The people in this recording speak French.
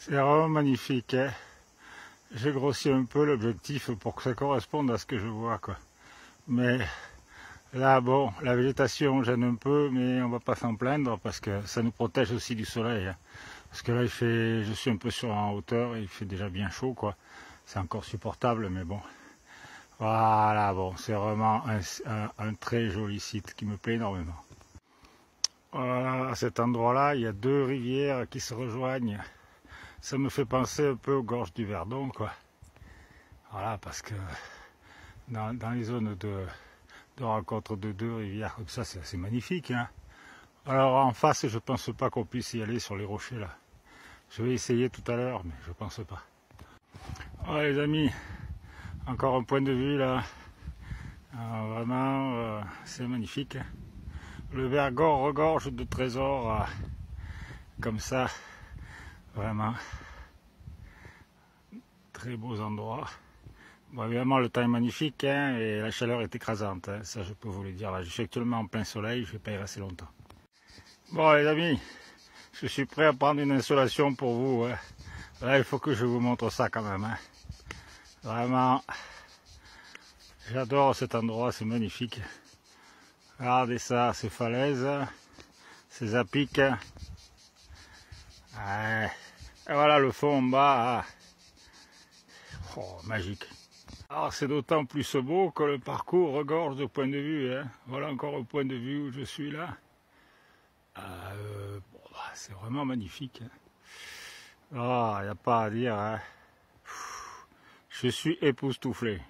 C'est vraiment magnifique, hein. J'ai grossi un peu l'objectif pour que ça corresponde à ce que je vois, quoi. Mais là, bon, la végétation gêne un peu, mais on va pas s'en plaindre parce que ça nous protège aussi du soleil, hein. Parce que là, je suis un peu en hauteur et il fait déjà bien chaud, quoi. C'est encore supportable, mais bon. Voilà, bon, c'est vraiment un très joli site qui me plaît énormément. Voilà, à cet endroit-là, il y a deux rivières qui se rejoignent. Ça me fait penser un peu aux gorges du Verdon, quoi. Voilà, parce que dans les zones de rencontre de deux rivières comme ça, c'est assez magnifique, hein. Alors en face, je pense pas qu'on puisse y aller sur les rochers là. Je vais essayer tout à l'heure, mais je pense pas. Voilà les amis, encore un point de vue là. Vraiment, c'est magnifique. Le Vergor regorge de trésors comme ça. Vraiment, très beaux endroits. Bon, évidemment, le temps est magnifique, hein, et la chaleur est écrasante, hein, ça je peux vous le dire. Là, je suis actuellement en plein soleil, je ne vais pas y rester longtemps. Bon les amis, je suis prêt à prendre une installation pour vous, hein. Là, il faut que je vous montre ça quand même, hein. Vraiment, j'adore cet endroit, c'est magnifique. Regardez ça, ces falaises, ces apics. Ouais. Et voilà le fond en bas. Oh, magique. Alors c'est d'autant plus beau que le parcours regorge de points de vue, hein. Voilà encore un point de vue où je suis là. Bon, c'est vraiment magnifique, hein. Ah, il n'y a pas à dire, hein. Je suis époustouflé.